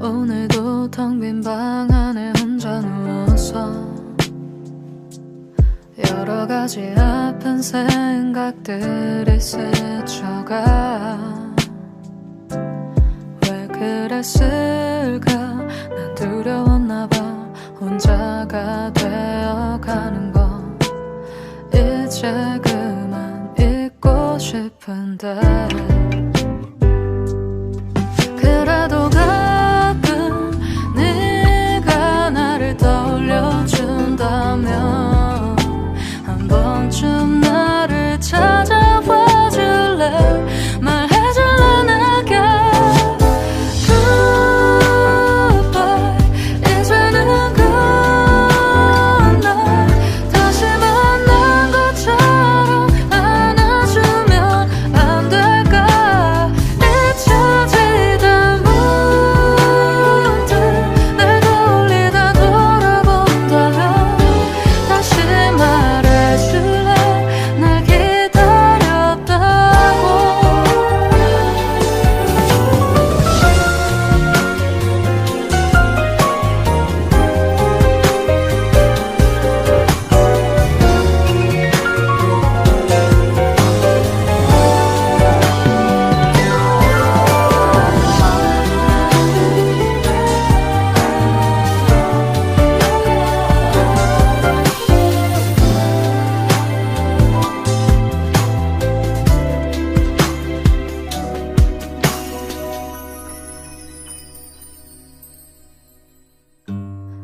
오늘도 텅 빈 방 안에 혼자 누워서 여러 가지 아픈 생각들이 스쳐가. 왜 그랬을까? 난 두려웠나 봐. 혼자가 되어가는 거 이제 그만 잊고 싶은데, 그래도 가끔 네가 나를 떠올려준다면 한 번쯤 나를 찾아와 줄래? 말해줄래 내게. Goodbye. 이제는 그날 다시 만난 것처럼 안아주면 안 될까? 잊혀지다 문득 날 떠올리다 돌아본다면 다시 말해줄래? 날 기다렸다고.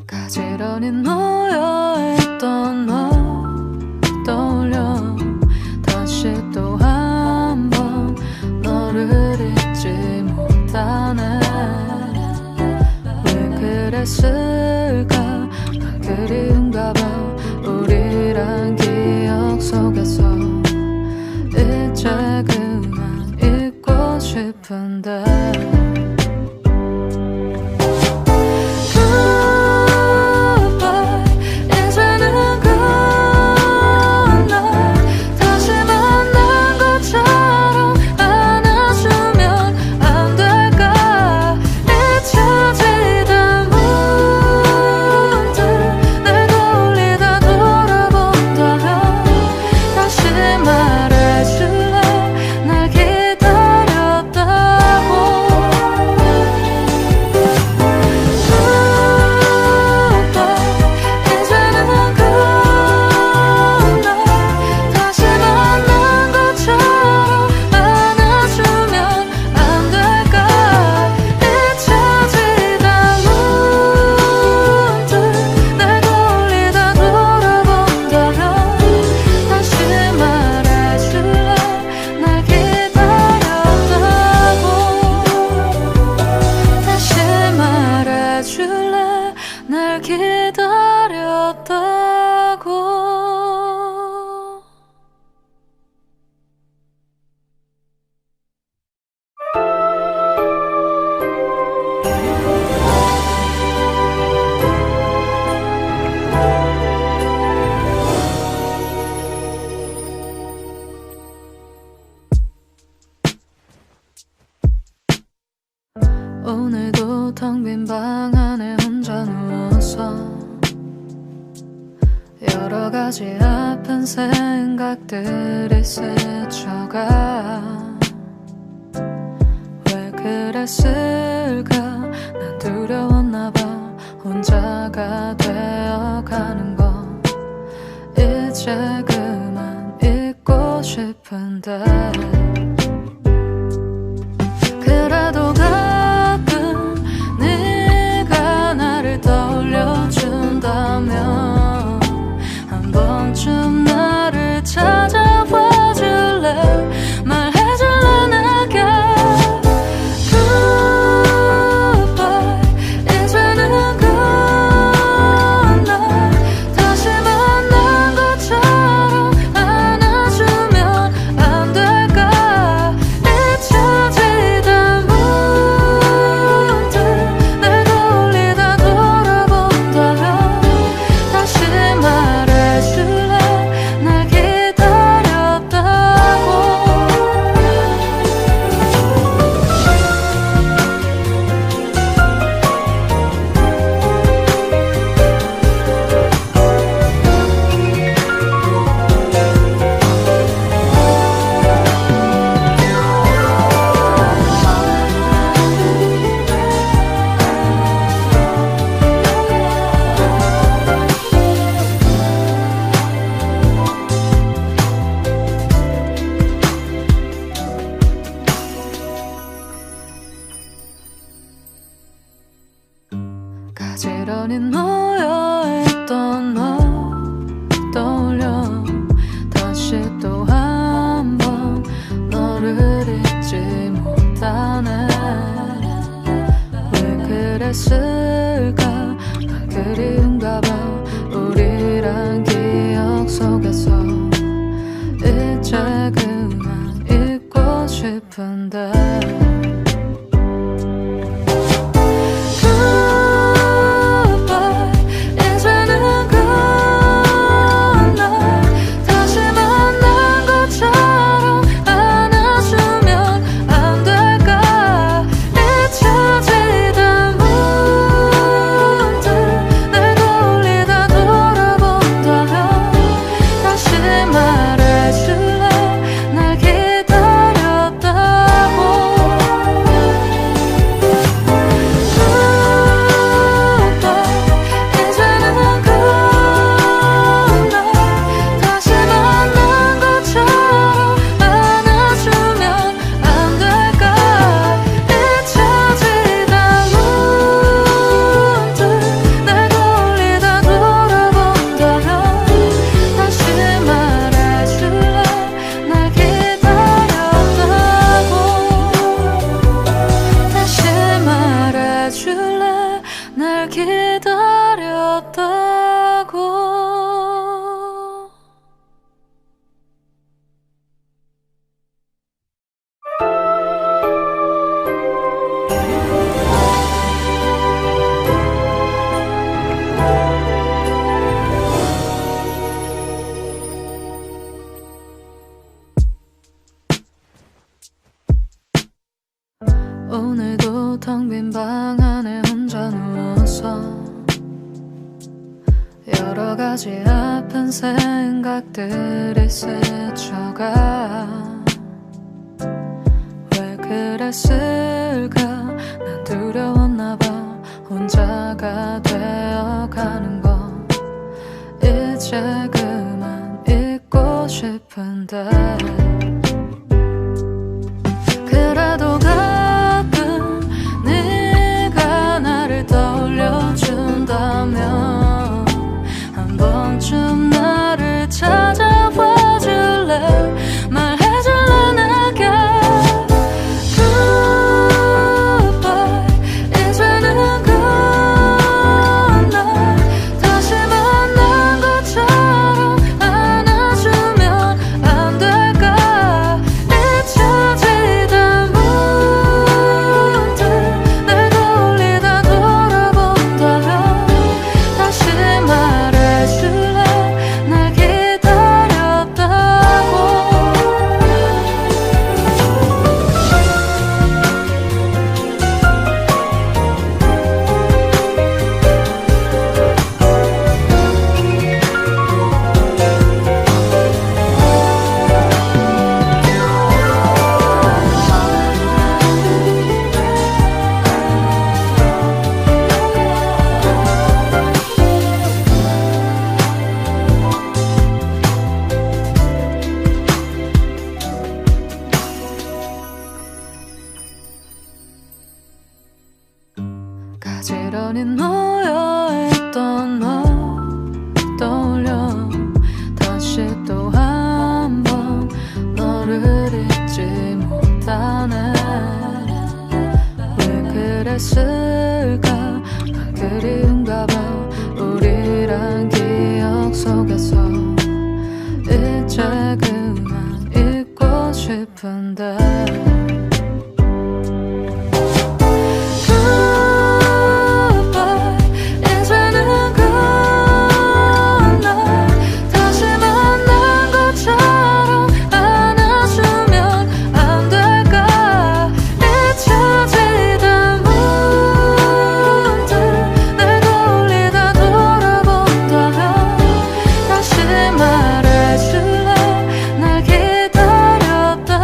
가지런히 놓여있던 너 떠올려 다시 또 한 번 너를 잊지 못하네. 왜 그랬을까? 난 그리운가 봐. 우리란 기억 속에서 이제 그만 잊고 싶은데, 날 기다렸다고. 오늘도 텅 빈 방 안에 혼자 누워서 여러 가지 아픈 생각들이 스쳐가. 왜 그랬을까? 난 두려웠나 봐. 혼자가 되어가는 거 이제 그만 잊고 싶은데, 그래도 가끔 네가 나를 떠올려준다면 한 번쯤 나를 찾아와 줄래? 말해줄래 내게. Goodbye. 이제는 그날 다시 만난 것처럼 안아주면 안 될까? 가지런히 놓여있던 너 떠올려 다시 또 한 번 너를 잊지 못하네. 왜 그랬을까? 난 그리운가 봐. 우리란 기억 속에서 이제 그만 잊고 싶은데 날 기다렸다고. 오늘도 텅 빈 방 안에 혼자 누워서 여러 가지 아픈 생각들이 스쳐가. 왜 그랬을까? 난 두려웠나 봐. 혼자가 되어가는 거 이제 그만 잊고 싶은데 그래도 가끔 네가 나를 떠올려준다면 한 번쯤 나를 찾아와 줄래? 말해줄래 내게 Goodbye. 이제는 끝나. 다시 만난 것처럼 안아주면 안 될까? 잊혀지다 문득 날 떠올리다 돌아본다면 다시 말해줄래? 날 기다렸다고. 가지런히 놓여있던 너 떠올려 다시 또 한 번 너를 잊지 못하네. 왜 그랬을까? 난 그리운가 봐. 우리란 기억 속에서 이제 그만 잊고 싶은데 말해줄래? 날 기다렸다고.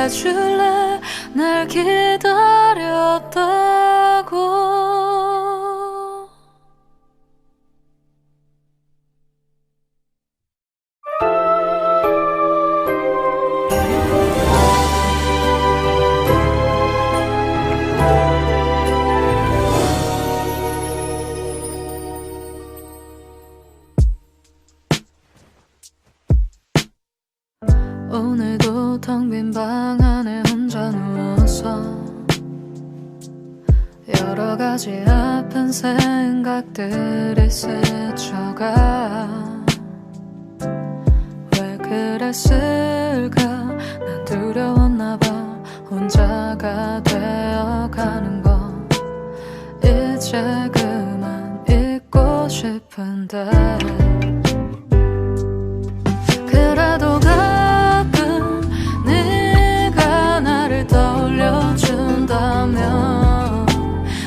말해줄래 날 기다렸다고. 오늘도 텅 빈 방 안에 혼자 누워서 여러 가지 아픈 생각들이 스쳐가. 왜 그랬을까? 난 두려웠나 봐. 혼자가 되어가는 거 이제 그만 잊고 싶은데. 그래도 가끔 네가 나를 떠올려준다면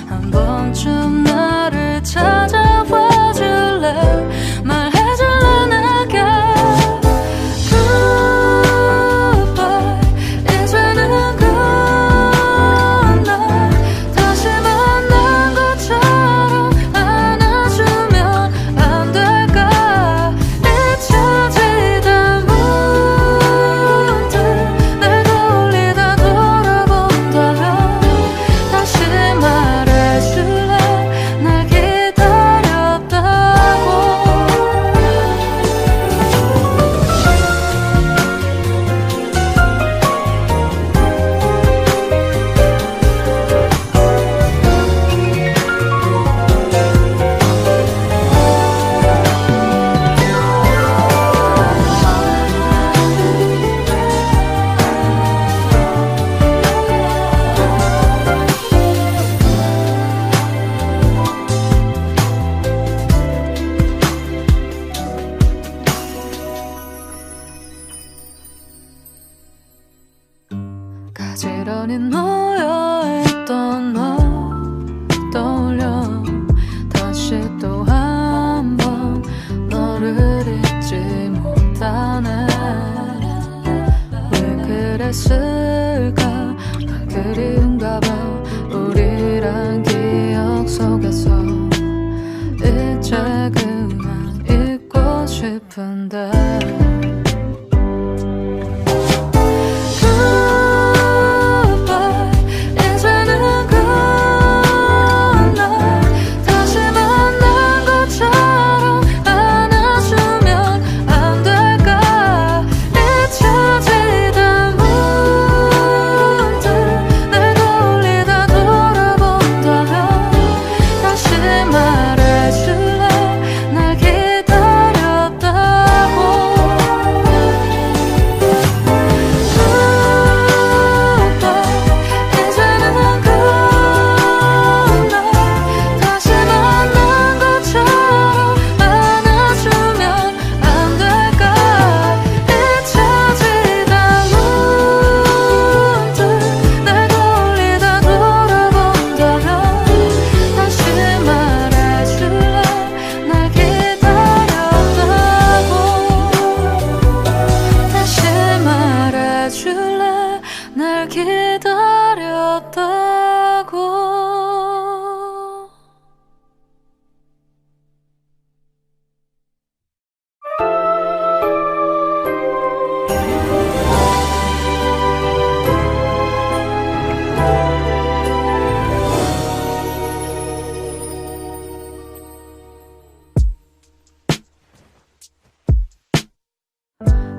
한 번쯤 나를 찾아와 줄래? 말해줄래 내게 Goodbye. 이제는 굿나잇. 다시 만난 것처럼 안아주면 안 될까? 잊혀지다 문득 날 떠올리다 돌아본다면 다시 말해줄래 날 기다렸다고. 가지런히 놓여있던 너 떠올려 다시 또 한 번 너를 잊지 못하네. 왜 그랬을까? 난 그리운가 봐. 우리란 기억 속에서 이제 그만 잊고 싶은데. 날 기다렸다고.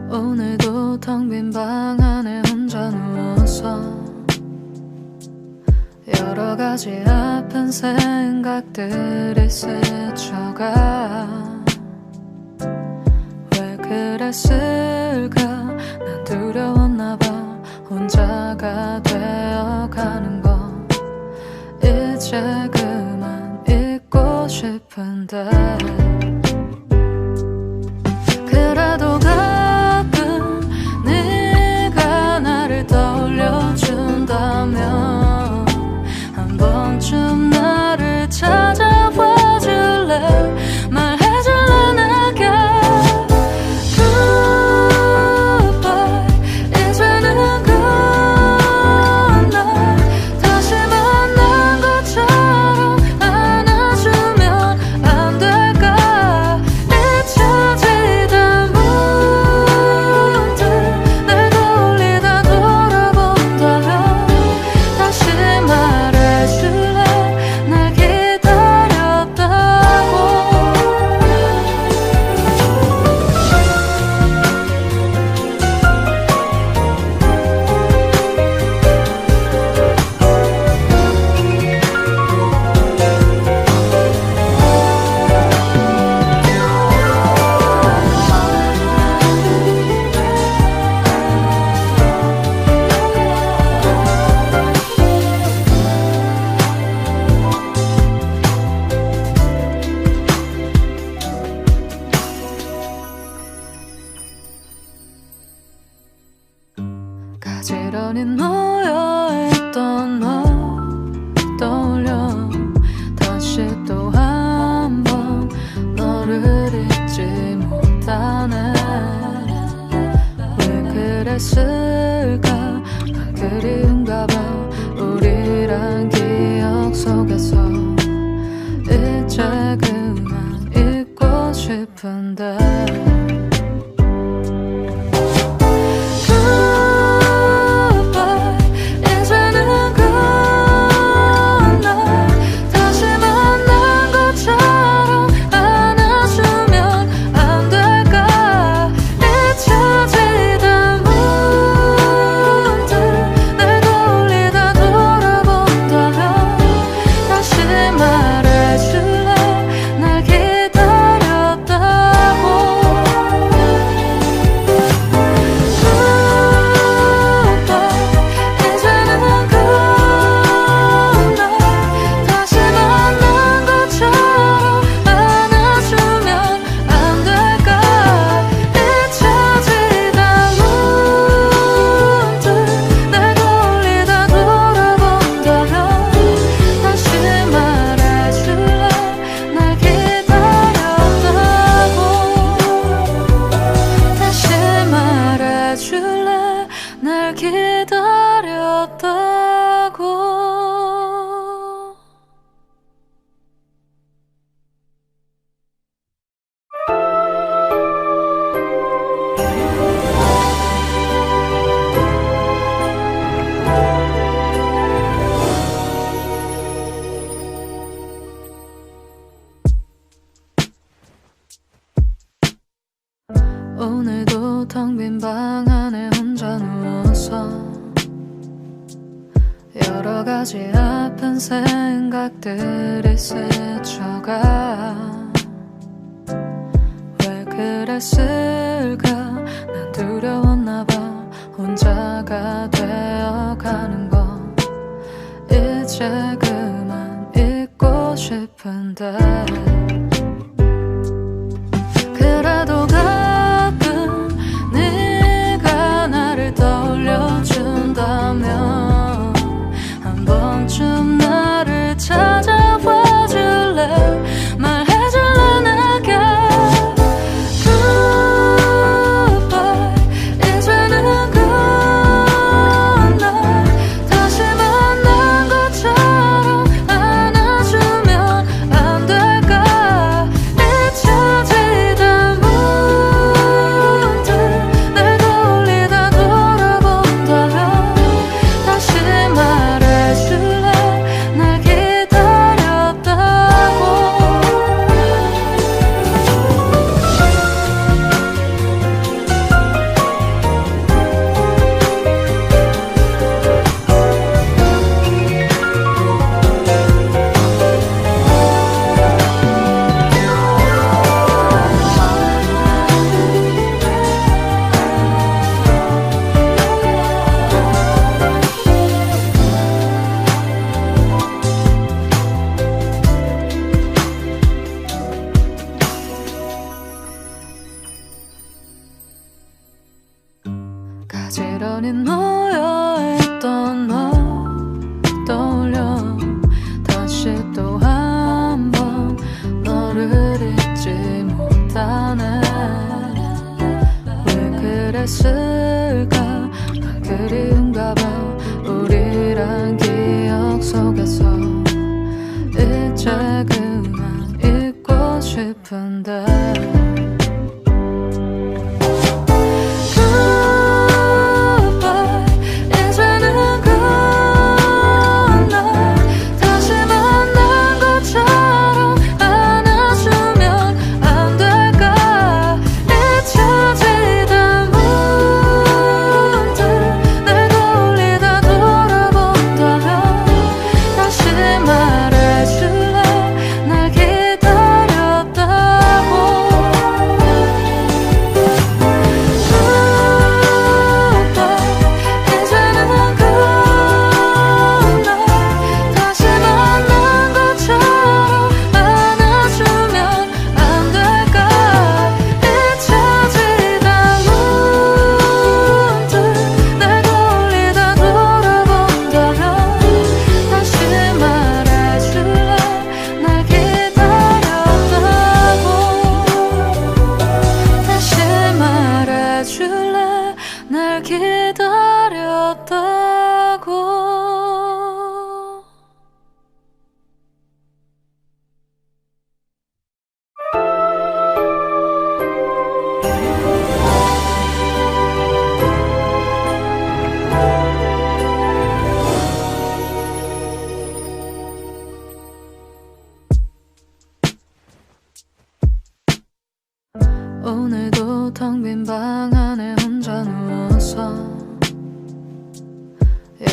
오늘도 텅 빈 방 안에 혼자 누워서 여러 가지 아픈 생각들이 스쳐가. 왜 그랬을까? 난 두려웠나 봐. 혼자가 되어가는 거 이제 그만 잊고 싶은데. 그래도 가끔 네가 나를 떠올려준다면 한 번쯤 나를 찾아와 줄래? 말해줄래 내게 Goodbye. 이제는 굿나잇. 가지런히 놓여있던 너 떠올려 다시 또 한 번 너를 잊지 못하네. 왜 그랬을까? 난 그리운가 봐. 우리란 기억 속에서 이제 그만 잊고 싶은데 날 기다렸다고. 오늘도 텅 빈 방 안에 혼자 누워서 여러 가지 아픈 생각들이 스쳐가. 왜 그랬을까? 난 두려웠나 봐. 혼자가 되어가는 거 이제 그만 잊고 싶은데 그래도 가끔 네가 나를 떠올려준다면 한 번쯤 나를 찾아와 줄래? 말해줄래 내게 Goodbye. 이제는 끝나. 다시 만난 것처럼 안아주면 안 될까? 잊혀지다 문득 날 떠올리다 돌아본다면 다시 말해줄래? 날 기다렸다고. 가지런히 놓여있던 너 떠올려 다시 또 한 번 너를 잊지 못하네. 왜 그랬을까? 난 그리운가 봐. 우리란 기억 속에서 이제 그만 잊고 싶은데 말해줄래? 날 기다렸다고.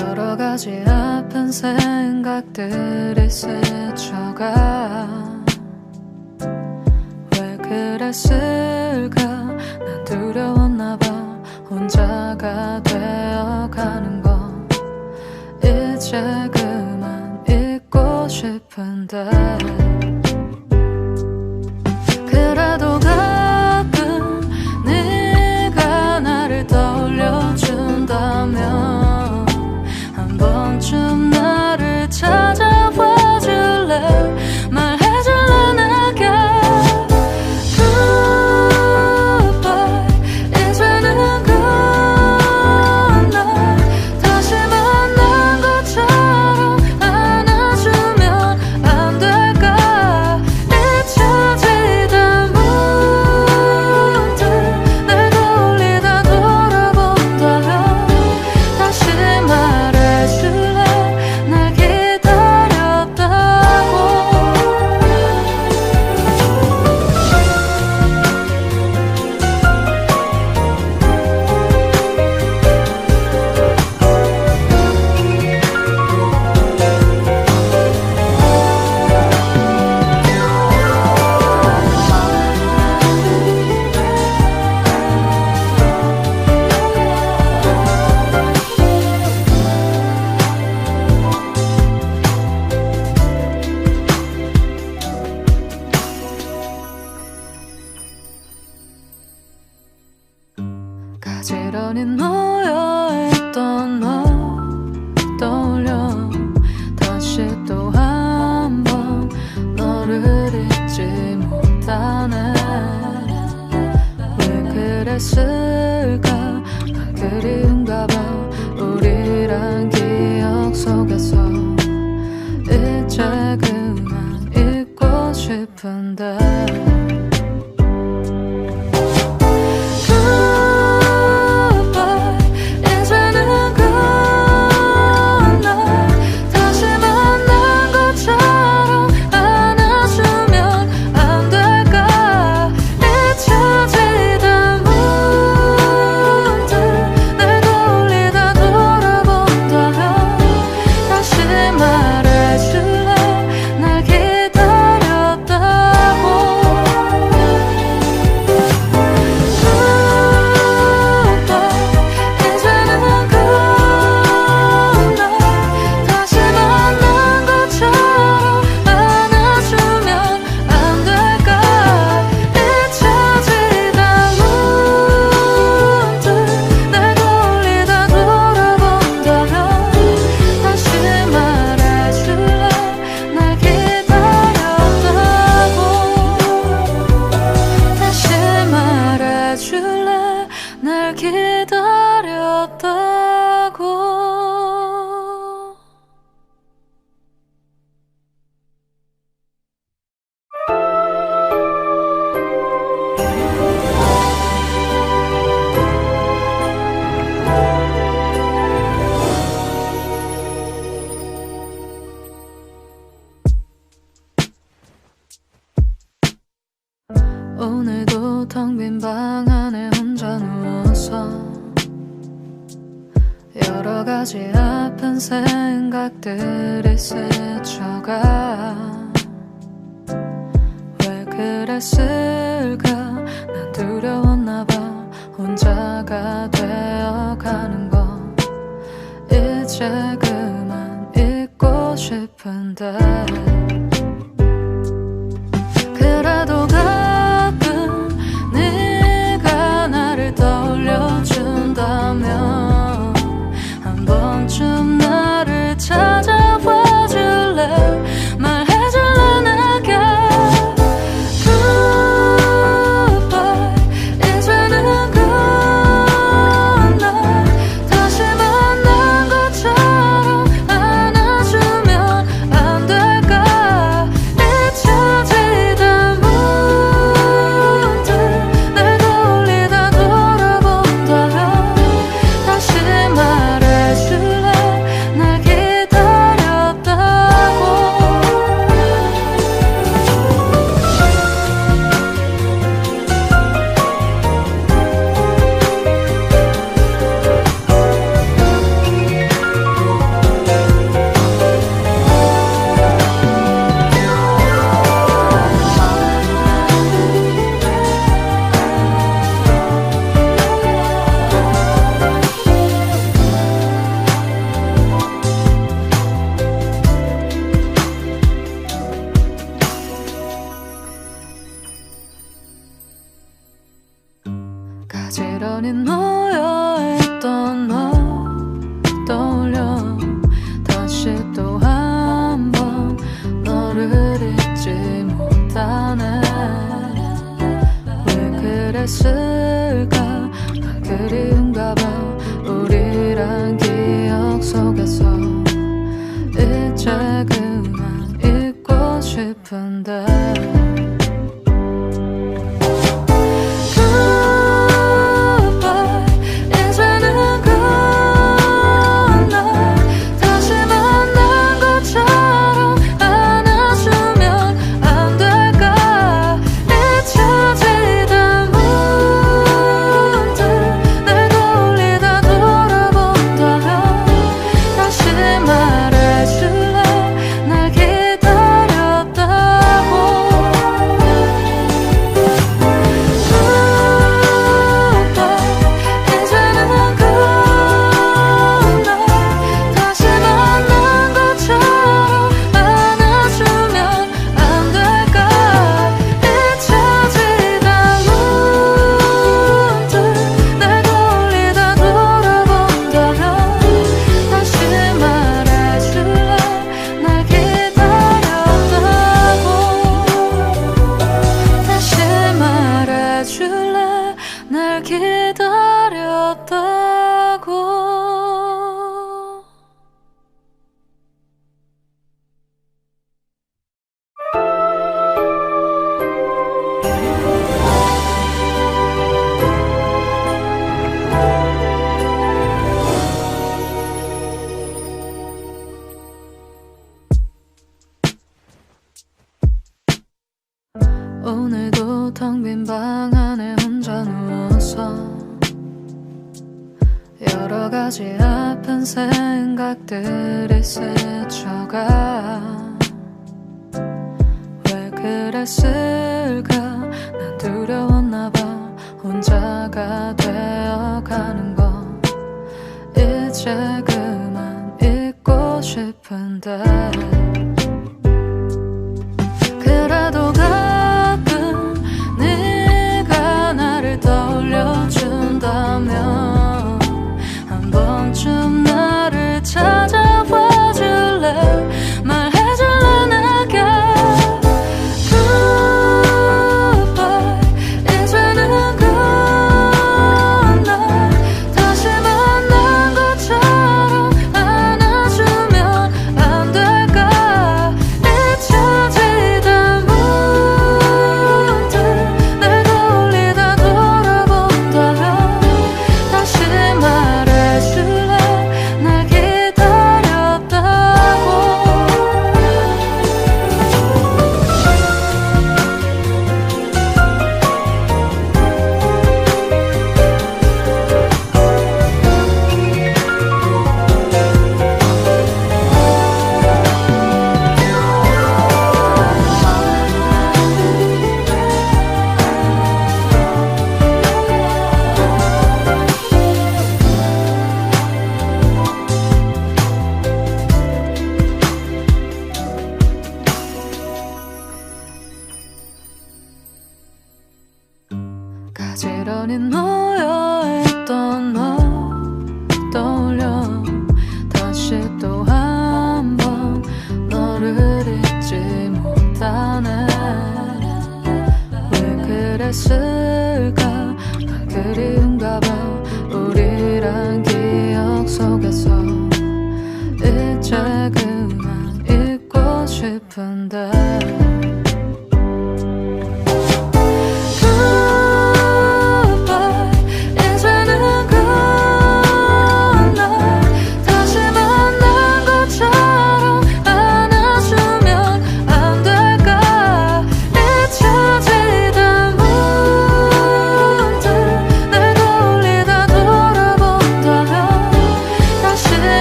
여러 가지 아픈 생각들이 스쳐가 왜 그랬을까 난 두려웠나 봐 혼자가 되어가는 거 이제 그만 잊고 싶은데 그래도 가끔 네가 나를 떠올려준다면 한 번쯤 나를 찾아와 줄래 말해줄래 내게 Goodbye 이제는 그날 다시 만난 것처럼 안아주면 안 될까 잊혀지다 문득 날 떠올리다 돌아본다면 다시 말해줄래 날 기다렸다고 가지런히 놓여있던 너 떠올려 다시 또 한 번 너를 잊지 못하네 왜 그랬을까 난 그리운가 봐 우리란 기억 속에서 이제 그만 잊고 싶은데 날 기다렸다고 오늘도 텅 빈 방 안에 혼자 누워서 여러 가지 아픈 생각들이 스쳐가 왜 그랬을까 난 두려웠나 봐 혼자가 되어가는 거 이제 그만 잊고 싶은데 그래도 가끔 네가 나를 떠올려준다면 한 번쯤 나를 찾아와 줄래 말해줄래 내게 Goodbye 이제는 그날 다시 만난 것처럼 안아주면 안 될까 잊혀지다 문득 날 떠올리다 돌아본다면 다시 말해줄래 싶은데 날 기다렸다고 오늘도 텅 빈 방 안에 혼자 누워서 여러 가지 아픈 생각들이 스쳐가 왜 그랬을까 난 두려웠나 봐 혼자가 되어가는 거 이제 그만 잊고 싶은데 그래도 가끔 네가 나를 떠올려준다면 한 번쯤 나를 찾아와 줄래 말해줄래 내게 Goodbye 이제는 끝나 다시 만난 것처럼 안아주면 안 될까 잊혀지다 문득 날 떠올리다 돌아본다면 다시 말해줄래 날 기다렸다고 가지런히 놓여있던 너 떠올려 다시 또 한 번 너를 잊지 못하네 왜 그랬을까 난 그리운가 봐 우리란 기억 속에서 이제 그만 잊고 싶은데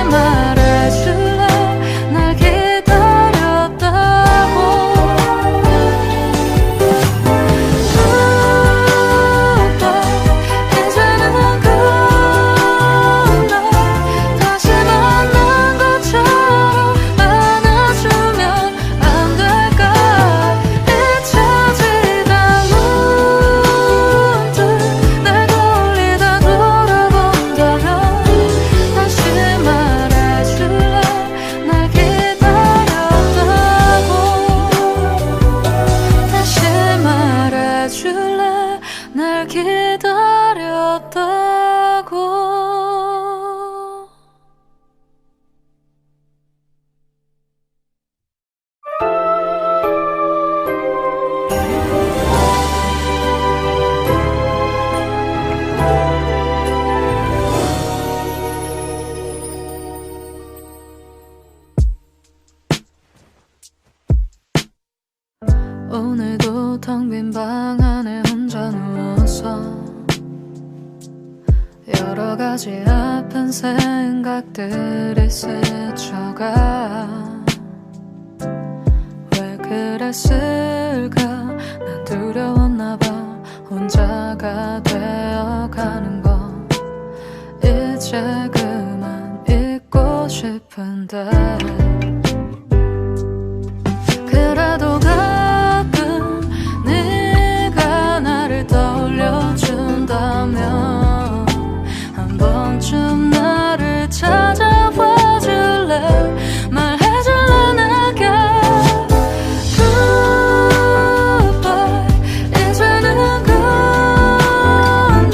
말해줄래 날 기다렸다고 텅 빈 방 안에 혼자 누워서 여러 가지 아픈 생각들이 스쳐가. 왜 그랬을까? 난 두려웠나 봐. 혼자가 되어가는 거 이제 그만 잊고 싶은데, 그래도 가끔 네가 나를 떠올려준다면 한 번쯤 나를 찾아와 줄래? 말해줄래 내게. Goodbye. 이제는 굿나잇.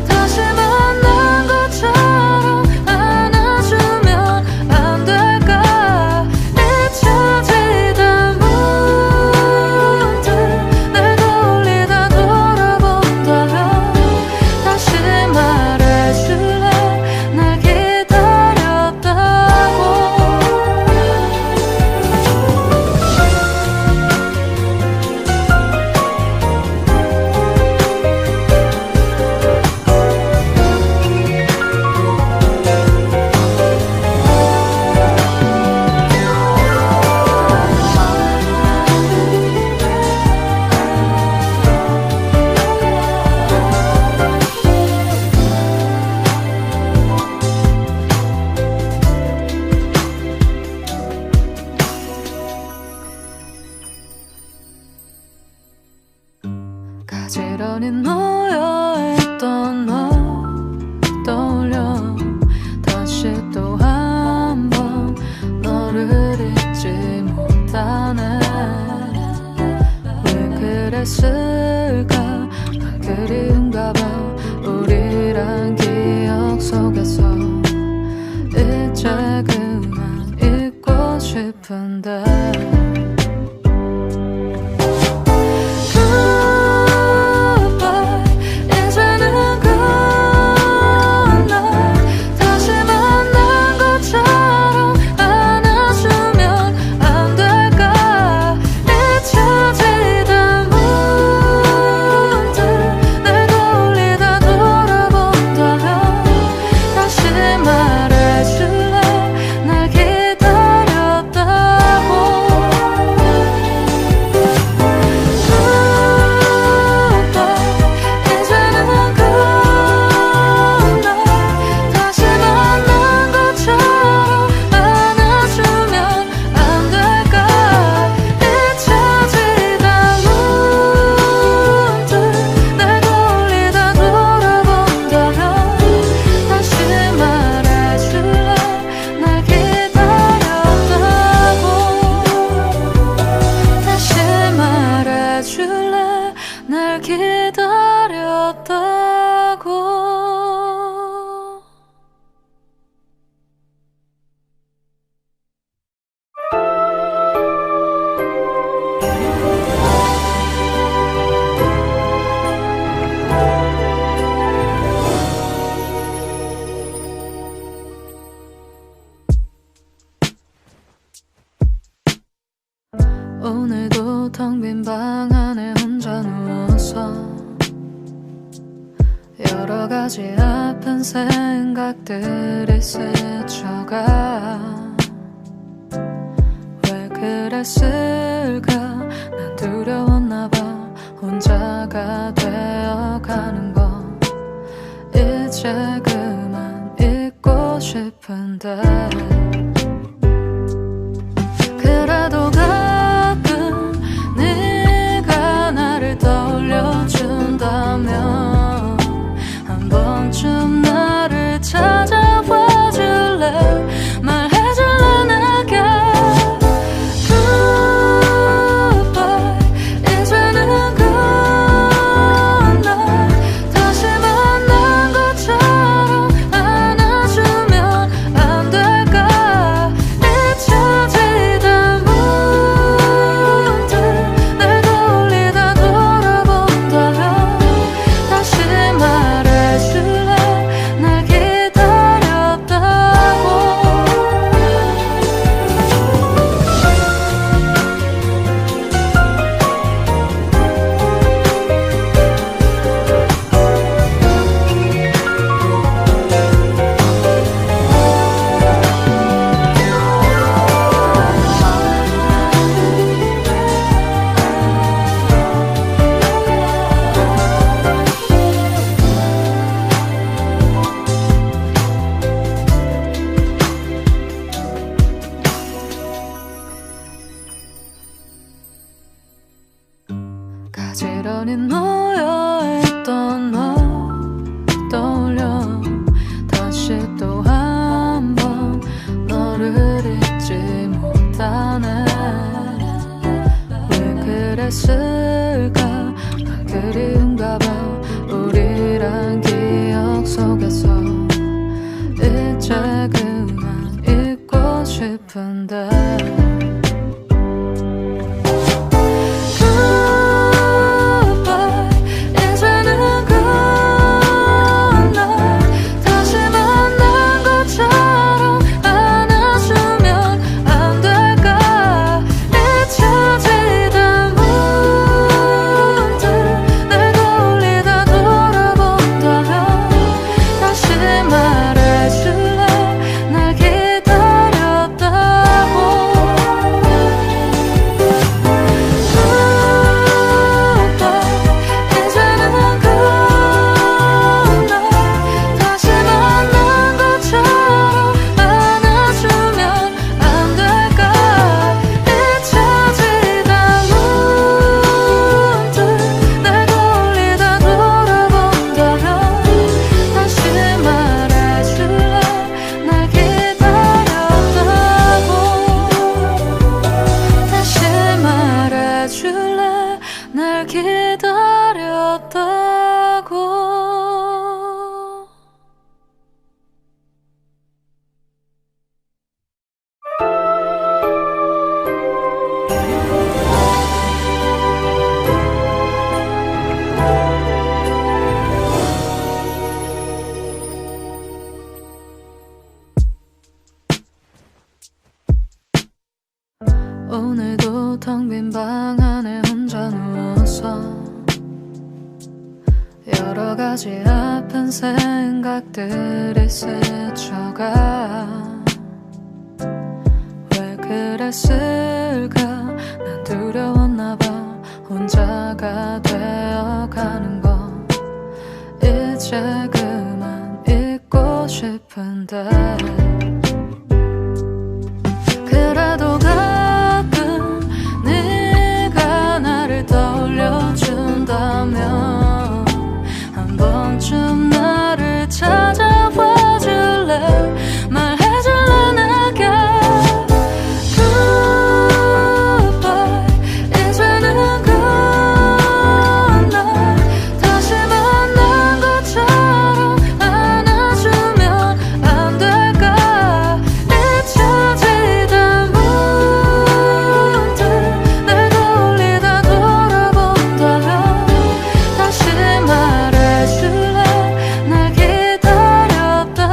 다시 만난 것처럼 안아주면 안 될까? 잊혀지다 문득 날 떠올리다 돌아본다면 다시 말해줄래? 날 기다렸다고. 가지런히 놓여있던 너 떠올려 다시 또 한 번 너를 잊지 못하네. 왜 그랬을까? 난 그리운가 봐. 우리란 기억 속에서 이제 그만 잊고 싶은데, 이제는 굿나잇. 다시 만난 것처럼 안아주면 안 될까? 잊혀지다 문득 날 떠올리다 돌아본다면 다시 말해줄래? 날 기다렸다고. 이제는 굿나잇. 다시 만난 것처럼 안아주면 안 될까? 잊혀지다 문득 날 떠올리다 돌아본다면 다시 말해줄래? 날 기다렸다고. 다시 말해줄래? 날 기다렸다고. 오늘도 텅 빈 방 안에 혼자 누워서 여러 가지 아픈 생각들이 스쳐가. 왜 그랬을까? 난 두려웠나 봐. 혼자가 되어가는 거 이제 그만 잊고 싶은데, 그래도 가끔 네가 나를 떠올려준다면 한 번쯤 나를 찾아와 줄래? 말해줄래 내게. Goodbye. 이제는 굿나잇. 다시 만난 것처럼 안아주면 안 될까? 가지런히 놓여있던 너 떠올려 다시 또 한 번 너를 잊지 못하네. 왜 그랬을까? 난 그리운가 봐. 우리란 기억 속에서 이제 그만 잊고 싶은데 날 기다렸다고. 오늘도 텅 빈 방 안에 혼자 누워서 여러 가지 아픈 생각들이 스쳐가. 왜 그랬을까? 난 두려웠나 봐. 혼자가 되어가는 거 이제 그만 잊고 싶은데 그래도 가끔 네가 나를 떠올려준다면 한 번쯤 나를 찾아와 줄래? 말해줄래 내게 Goodbye. 이제는 그날 다시 만난 것처럼 안아주면 안 될까? 잊혀지다 문득 날 떠올리다 돌아본다면 다시 말해줄래? 날 기다렸다고.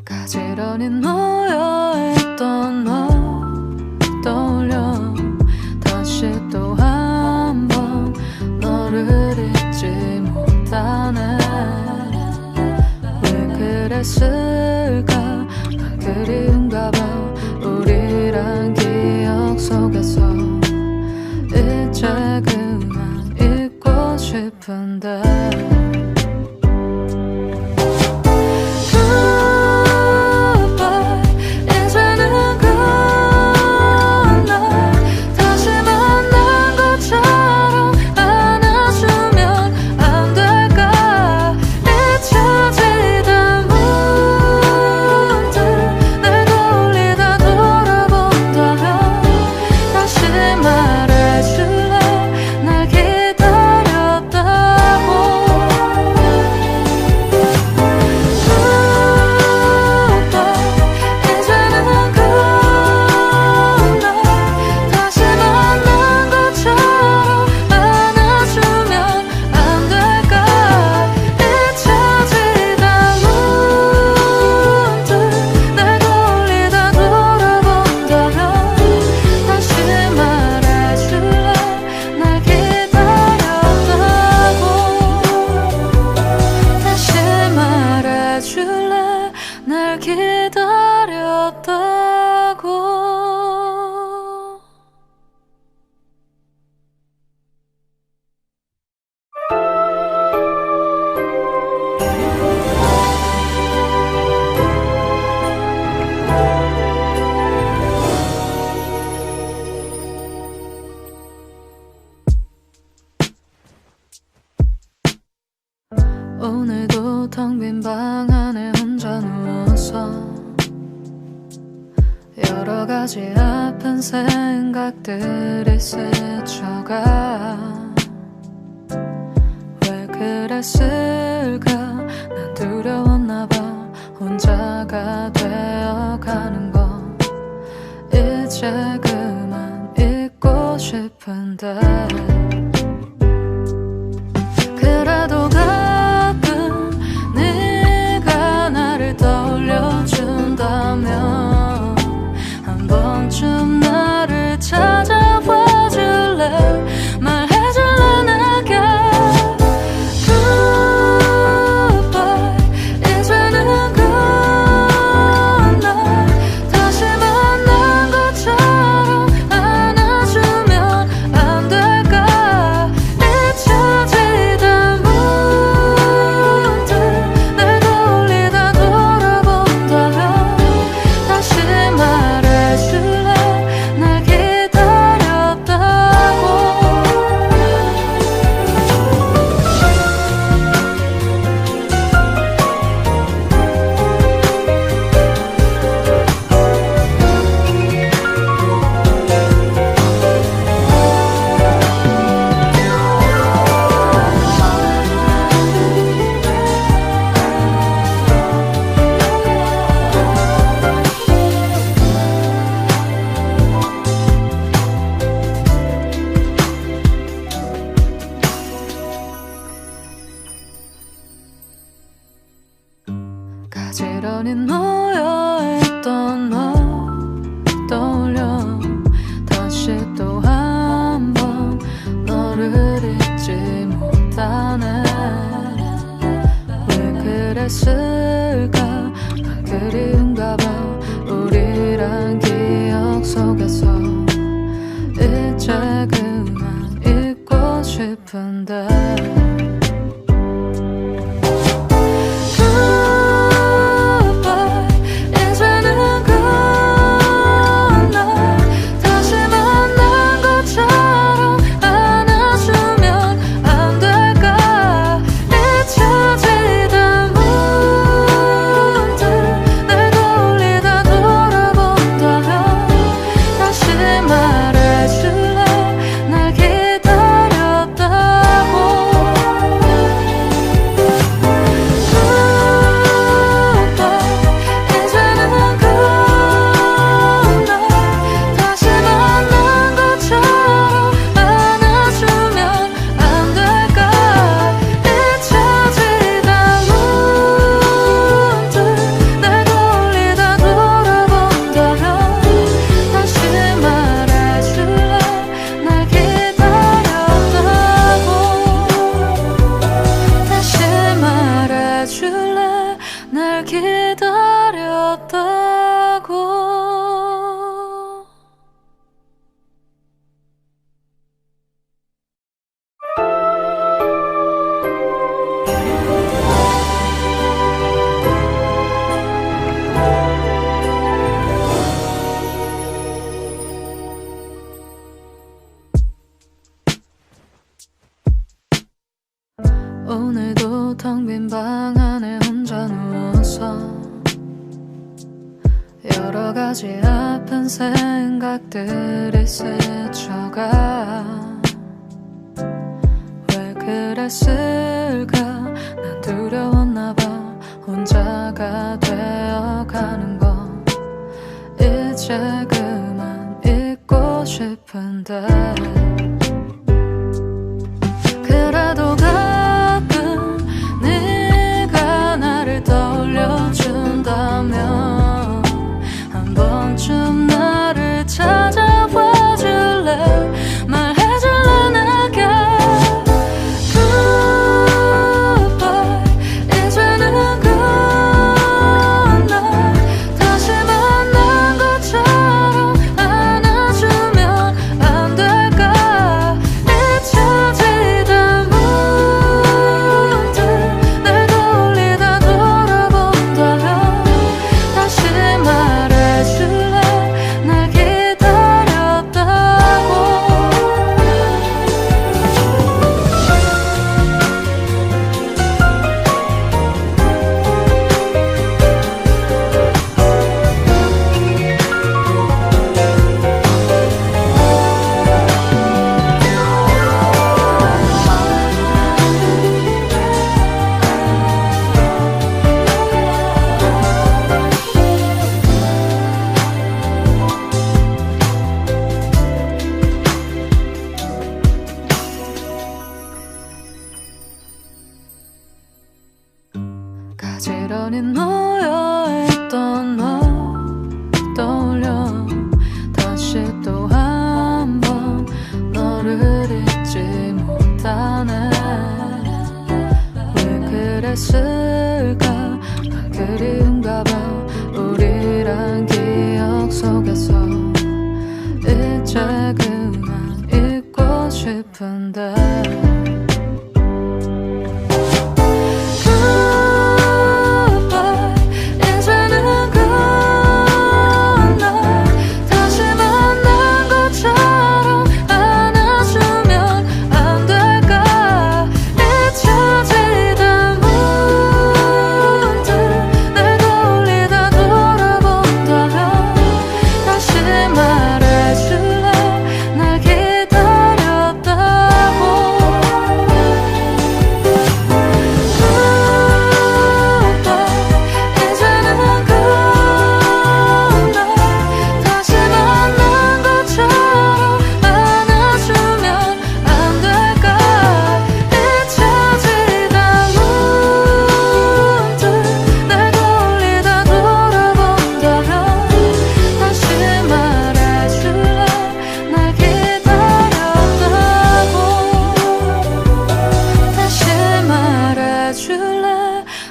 가지런히 놓여있던 너 떠올려 다시 또 한 번 너를 잊지 못하네. 왜 그랬을까? 난 그리운가 봐. 우리란 기억 속에서 이제 그만 잊고 싶은데 말해줄래? 날 기다렸다고. 오늘도 텅 빈 방 안에 혼자 누워서 여러 가지 아픈 생각들이 스쳐가. 왜 그랬을까? 난 두려웠나 봐. 혼자가 되어가는 거 이제 그만 잊고 싶은데, 그래도 가끔 네가 나를 떠올려준다면 한 번쯤 나를 찾아와 줄래? 말해줄래 내게. Goodbye. 이제는 끝나. 다시 만난 것처럼 안아주면 안 될까? 잊혀지다 문득 날 떠올리다 돌아본다면 다시 말해줄래? 날 기다렸다고. 가지런히 놓여있던 너 떠올려 다시 또 한 번 너를 잊지 못하네. 왜 그랬을까? 난 그리운가 봐. 우리란 기억 속에서 이제 그만 잊고 싶은데, 이제는 끝나. 다시 만난 것처럼 안아주면 안 될까? 잊혀지다 문득 날 떠올리다 돌아본다면 다시 말해줄래? 날 기다렸다고. 이제는 끝나. 다시 만난 것처럼 안아주면 안 될까? 잊혀지다 문득 날 떠올리다 돌아본다면 다시 말해줄래? 날 기다렸다고. 다시 말해줄래? 날 기다렸다고. 오늘도 텅 빈 방 안에 혼자 누워서 여러 가지 아픈 생각들이 스쳐가. 왜 그랬을까? 난 두려웠나 봐. 혼자가 되어가는 거 이제 그만 잊고 싶은데, 그래도 가끔 네가 나를 떠올려준다면 한 번쯤 나를 찾아와 줄래? 말해줄래 내게. Goodbye. 이제는 끝나. 다시 만난 것처럼 안아주면 안 될까? 가지런히 놓여있던 너 떠올려 다시 또 한 번 너를 잊지 못하네. 왜 그랬을까? 난 그리운가 봐. 우리란 기억 속에서 이제 그만 잊고 싶은데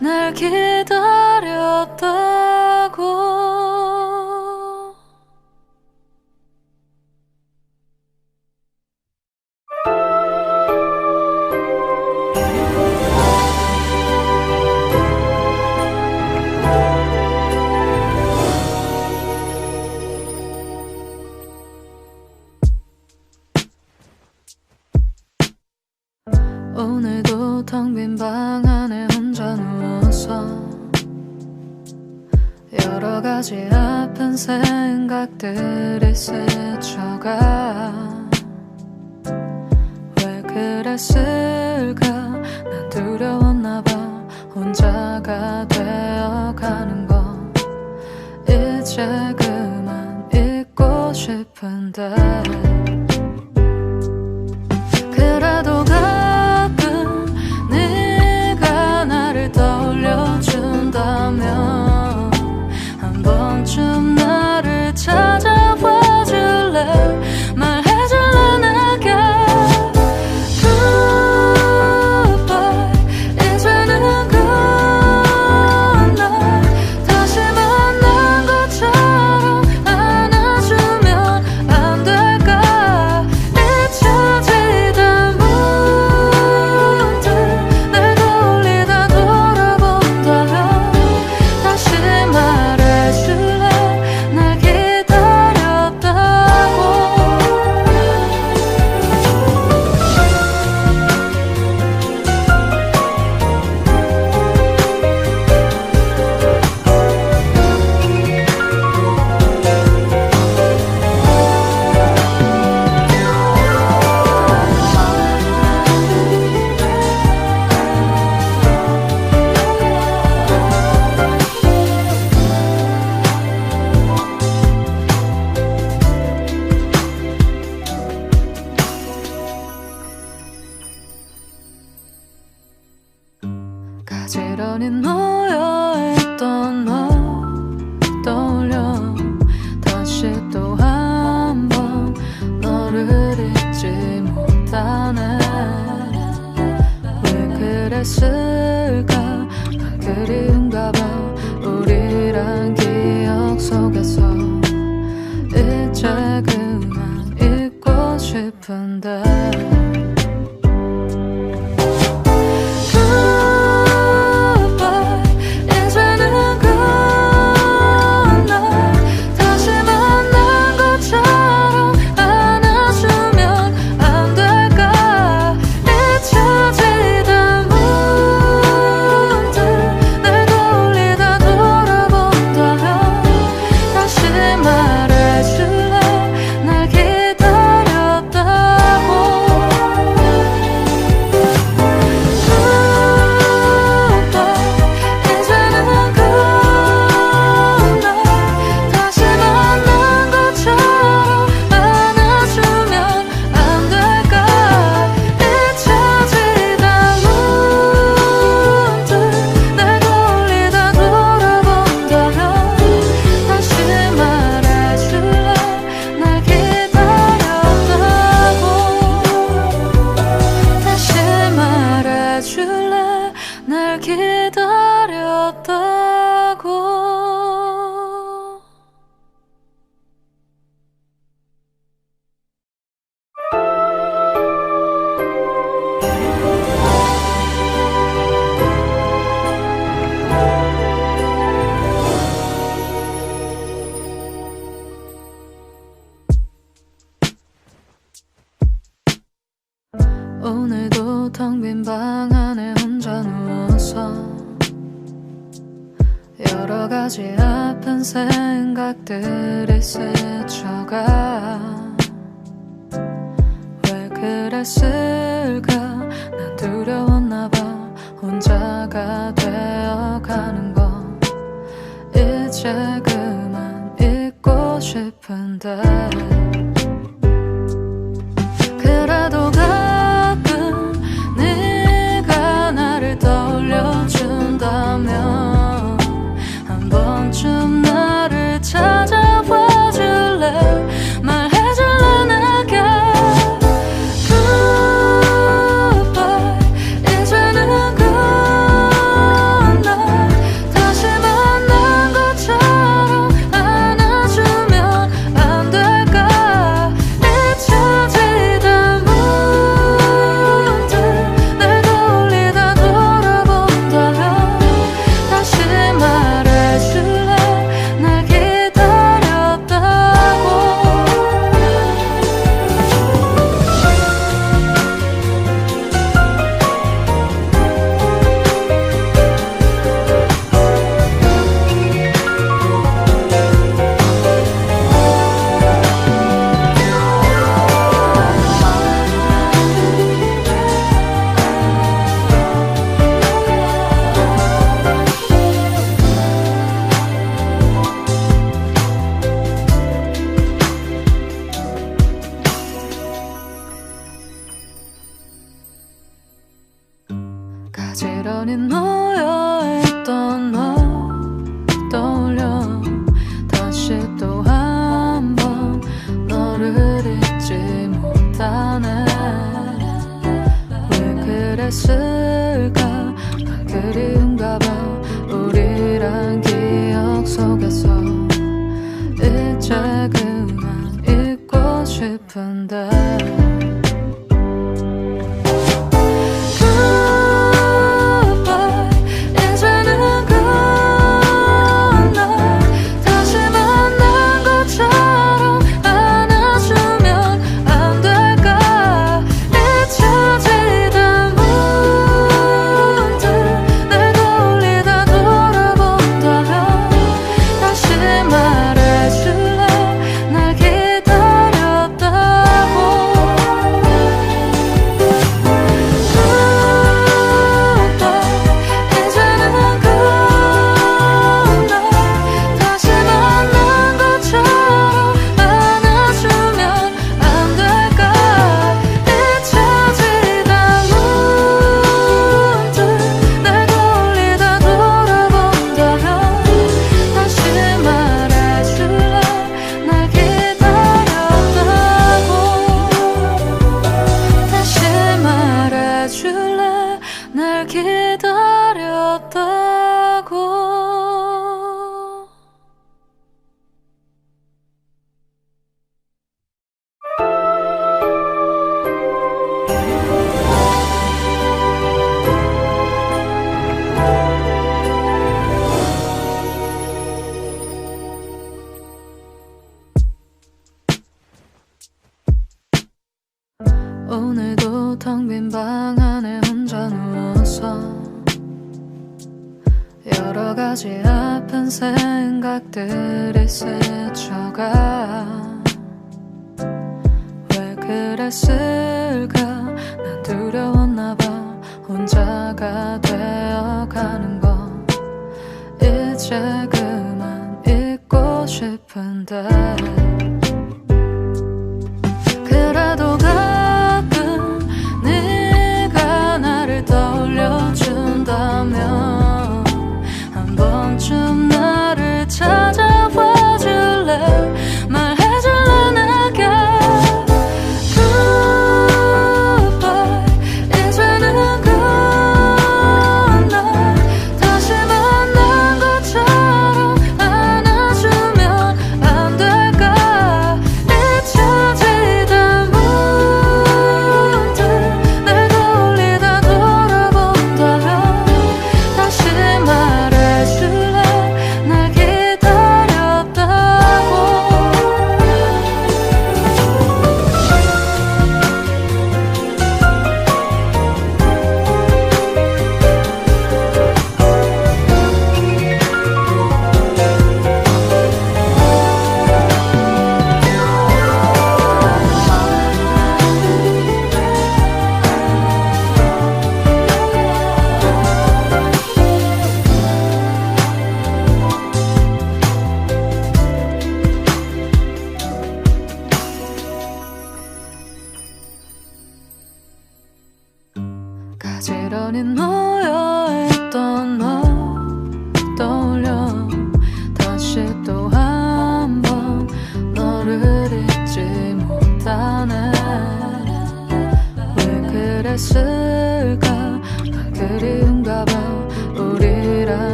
날 기다렸다고. 오늘도 텅 빈 방 안에 혼자 누워서 여러 가지 아픈 생각들이 스쳐가. 왜 그랬을까? 난 두려웠나 봐. 혼자가 되어가는 거 이제 그만 잊고 싶은데 그래도 가끔 네가 나를 떠올려준다면 한 번쯤 나를 찾아와 줄래? 말해줄래 내게 Goodbye. 이제는 그날 다시 만난 것처럼 안아주면 안 될까? 잊혀지다 문득 날 떠올리다 돌아본다면 다시 말해줄래? 날 기다렸다고. 가지런히 놓여있던 너 떠올려 다시 또 한 번 너를 잊지 못하네. 왜 그랬을까? 난 그리운가 봐. 우리란 기억 속에서 이제 그만 잊고 싶은데 말해줄래? 날 기다렸다고. 말해줄래 날 기다렸다고. 오늘도 텅 빈 방 안에 혼자 누워서 여러 가지 아픈 생각들이 스쳐가. 왜 그랬을까? 난 두려웠나 봐. 혼자가 되어가는 거 이제 그만 잊고 싶은데. 그래도 가끔 네가 나를 떠올려준다면 한 번쯤 나를 찾아와 줄래? 말해줄래 내게 Goodbye. 이제는 끝나. 다시 만난 것처럼 안아주면 안 될까? 잊혀지다 문득 날 떠올리다 돌아본다면 다시 말해줄래 날 기다렸다고. 가지런히 놓여있던 너 떠올려 다시 또 한 번 너를 잊지 못하네. 왜 그랬을까? 난 그리운가 봐. 우리란 기억 속에서 이제 그만 잊고 싶은데. 날 기다렸다고. 오늘도 텅 빈 방 안에 혼자 누워서 여러 가지 아픈 생각들이 스쳐가. 왜 그랬을까? 난 두려웠나 봐. 혼자가 되어가는 거 이제 그만 잊고 싶은데. 그래도 가끔 네가 나를 떠올려준다면 한 번쯤 나를 찾아와 줄래? 말해줄래 내게 Goodbye. 이제는 끝나.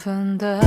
싶은데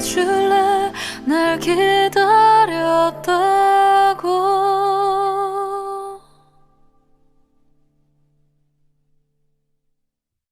true.